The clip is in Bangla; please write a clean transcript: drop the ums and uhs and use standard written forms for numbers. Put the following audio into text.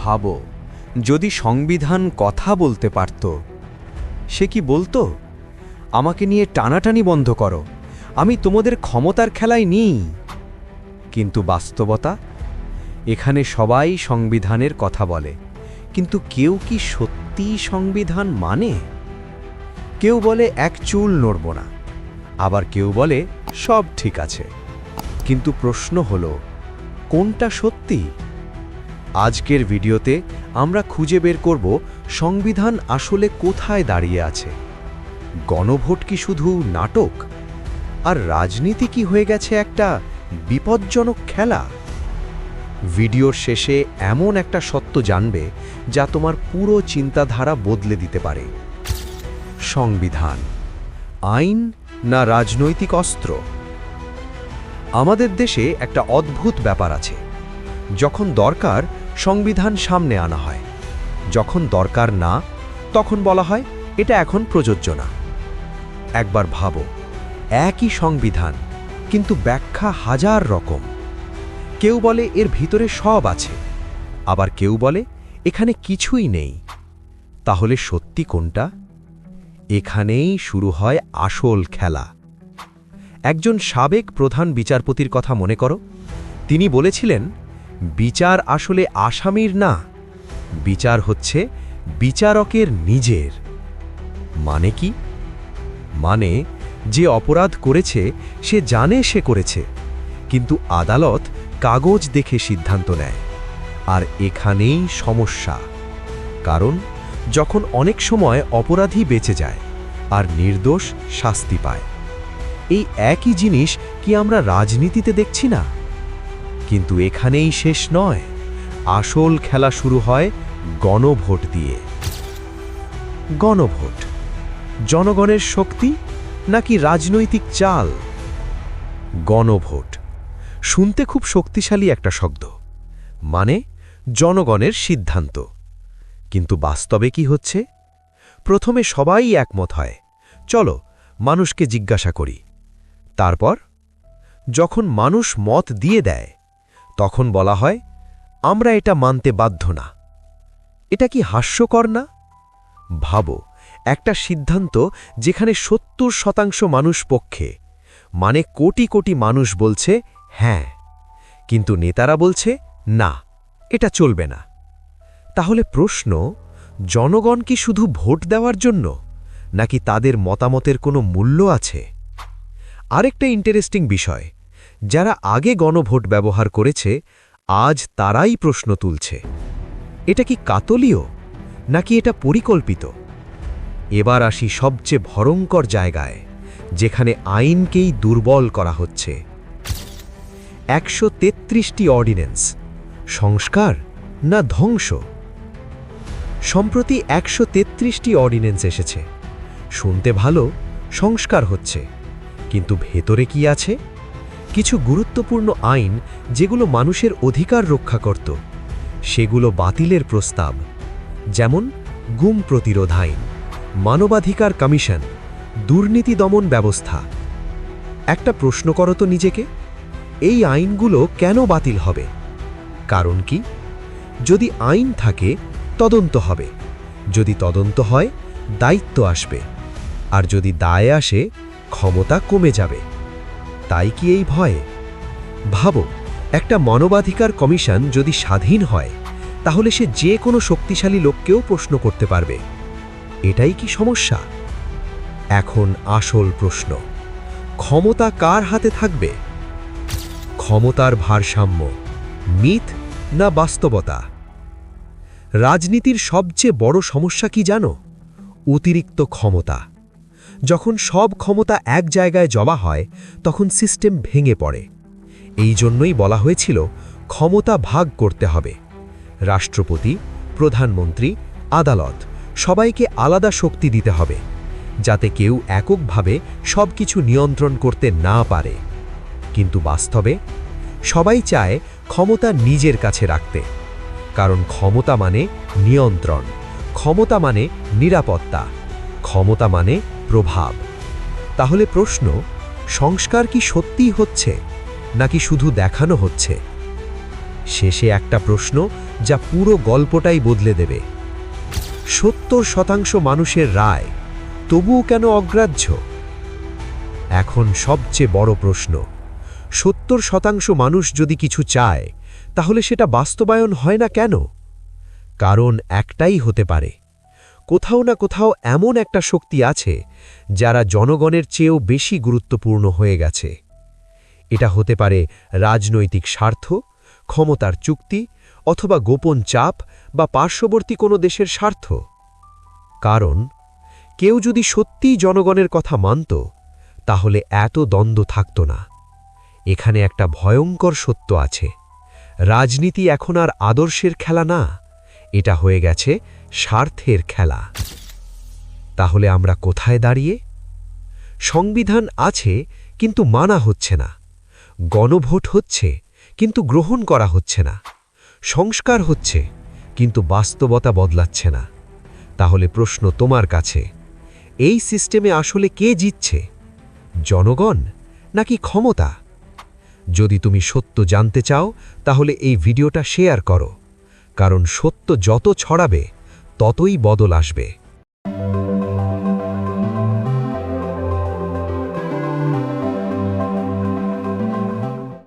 ভাবো, যদি সংবিধান কথা বলতে পারত, সে কি বলতো, আমাকে নিয়ে টানাটানি বন্ধ করো, আমি তোমাদের ক্ষমতার খেলায় নিই। কিন্তু বাস্তবতা, এখানে সবাই সংবিধানের কথা বলে, কিন্তু কেউ কি সত্যিই সংবিধান মানে? কেউ বলে এক চুল নড়ব না, আবার কেউ বলে সব ঠিক আছে। কিন্তু প্রশ্ন হলো, কোনটা সত্যি? আজকের ভিডিওতে আমরা খুঁজে বের করব সংবিধান আসলে কোথায় দাঁড়িয়ে আছে। গণভোট কি শুধু নাটক, আর রাজনীতি কি হয়ে গেছে একটা বিপজ্জনক খেলা? ভিডিওর শেষে এমন একটা সত্য জানবে যা তোমার পুরো চিন্তাধারা বদলে দিতে পারে। সংবিধান আইন না রাজনৈতিক অস্ত্র? আমাদের দেশে একটা অদ্ভুত ব্যাপার আছে। যখন দরকার সংবিধান সামনে আনা হয়, যখন দরকার না তখন বলা হয় এটা এখন প্রযোজ্য না। একবার ভাবো, একই সংবিধান, কিন্তু ব্যাখ্যা হাজার রকম। কেউ বলে এর ভিতরে সব আছে, আবার কেউ বলে এখানে কিছুই নেই। তাহলে সত্যি কোনটা? এখানেই শুরু হয় আসল খেলা। একজন সাবেক প্রধান বিচারপতির কথা মনে করো। তিনি বলেছিলেন, বিচার আসলে আসামির না, বিচার হচ্ছে বিচারকের নিজের। মানে কি? মানে যে অপরাধ করেছে সে জানে সে করেছে, কিন্তু আদালত কাগজ দেখে সিদ্ধান্ত নেয়। আর এখানেই সমস্যা। কারণ যখন অনেক সময় অপরাধী বেঁচে যায় আর নির্দোষ শাস্তি পায়। এই একই জিনিস কি আমরা রাজনীতিতে দেখছি না? কিন্তু এখানেই শেষ নয়, আসল খেলা শুরু হয় গণভোট দিয়ে। গণভোট জনগণের শক্তি নাকি রাজনৈতিক চাল? গণভোট শুনতে খুব শক্তিশালী একটা শব্দ, মানে জনগণের সিদ্ধান্ত। কিন্তু বাস্তবে কি হচ্ছে? প্রথমে সবাই একমত হয়, চলো মানুষকে জিজ্ঞাসা করি। তারপর যখন মানুষ মত দিয়ে দেয়, তখন বলা হয় আমরা এটা মানতে বাধ্য না। এটা কি হাস্যকর না? ভাবো, একটা সিদ্ধান্ত যেখানে ৭০% মানুষ পক্ষে, মানে কোটি কোটি মানুষ বলছে হ্যাঁ, কিন্তু নেতারা বলছে না, এটা চলবে না। তাহলে প্রশ্ন, জনগণ কি শুধু ভোট দেওয়ার জন্য, নাকি তাদের মতামতের কোনো মূল্য আছে? আরেকটা ইন্টারেস্টিং বিষয়, যারা আগে গণভোট ব্যবহার করেছে আজ তারাই প্রশ্ন তুলছে, এটা কি কাতলীয় নাকি এটা পরিকল্পিত? এবার আসি সবচেয়ে ভয়ঙ্কর জায়গায়, যেখানে আইনকেই দুর্বল করা হচ্ছে। ১৩৩টি অর্ডিন্যান্স, সংস্কার না ধ্বংস? সম্প্রতি ১৩৩টি অর্ডিন্যান্স এসেছে। শুনতে ভালো, সংস্কার হচ্ছে, কিন্তু ভেতরে কি আছে? কিছু গুরুত্বপূর্ণ আইন যেগুলো মানুষের অধিকার রক্ষা করত, সেগুলো বাতিলের প্রস্তাব। যেমন গুম প্রতিরোধ আইন, মানবাধিকার কমিশন, দুর্নীতি দমন ব্যবস্থা। একটা প্রশ্ন করো তো নিজেকে, এই আইনগুলো কেন বাতিল হবে? কারণ কি? যদি আইন থাকে তদন্ত হবে, যদি তদন্ত হয় দায়িত্ব আসবে, আর যদি দায় আসে ক্ষমতা কমে যাবে। তাই কি এই ভয়? ভাবো, একটা মানবাধিকার কমিশন যদি স্বাধীন হয়, তাহলে সে যে কোনো শক্তিশালী লোককেও প্রশ্ন করতে পারবে। এটাই কি সমস্যা? এখন আসল প্রশ্ন, ক্ষমতা কার হাতে থাকবে? ক্ষমতার ভারসাম্য মিথ না বাস্তবতা? রাজনীতির সবচেয়ে বড় সমস্যা কি জানো? অতিরিক্ত ক্ষমতা। যখন সব ক্ষমতা এক জায়গায় জমা হয়, তখন সিস্টেম ভেঙে পড়ে। এই জন্যই বলা হয়েছিল ক্ষমতা ভাগ করতে হবে। রাষ্ট্রপতি, প্রধানমন্ত্রী, আদালত সবাইকে আলাদা শক্তি দিতে হবে, যাতে কেউ এককভাবে সবকিছু নিয়ন্ত্রণ করতে না পারে। কিন্তু বাস্তবে সবাই চায় ক্ষমতা নিজের কাছে রাখতে, কারণ ক্ষমতা মানে নিয়ন্ত্রণ, ক্ষমতা মানে নিরাপত্তা, ক্ষমতা মানে প্রভাব। তাহলে প্রশ্ন, সংস্কার কি সত্যিই হচ্ছে নাকি শুধু দেখানো হচ্ছে? শেষে একটা প্রশ্ন যা পুরো গল্পটাই বদলে দেবে। 70% মানুষের রায় তবুও কেন অগ্রাহ্য? এখন সবচেয়ে বড় প্রশ্ন, 70% মানুষ যদি কিছু চায় তাহলে সেটা বাস্তবায়ন হয় না কেন? কারণ একটাই হতে পারে, কোথাও না কোথাও এমন একটা শক্তি আছে যারা জনগণের চেয়েও বেশি গুরুত্বপূর্ণ হয়ে গেছে। এটা হতে পারে রাজনৈতিক স্বার্থ, ক্ষমতার চুক্তি, অথবা গোপন চাপ বা পার্শ্ববর্তী কোনো দেশের স্বার্থ। কারণ কেউ যদি সত্যিই জনগণের কথা মানত, তাহলে এত দ্বন্দ্ব থাকত না। এখানে একটা ভয়ঙ্কর সত্য আছে, রাজনীতি এখন আর আদর্শের খেলা না, এটা হয়ে গেছে স্বার্থের খেলা। তাহলে আমরা কোথায় দাঁড়িয়ে? সংবিধান আছে কিন্তু মানা হচ্ছে না, গণভোট হচ্ছে কিন্তু গ্রহণ করা হচ্ছে না, সংস্কার হচ্ছে কিন্তু বাস্তবতা বদলাচ্ছে না। তাহলে প্রশ্ন তোমার কাছে, এই সিস্টেমে আসলে কে জিতছে, জনগণ নাকি ক্ষমতা? যদি তুমি সত্য জানতে চাও তাহলে এই ভিডিওটা শেয়ার করো, কারণ সত্য যত ছড়াবে ততই বদল আসবে।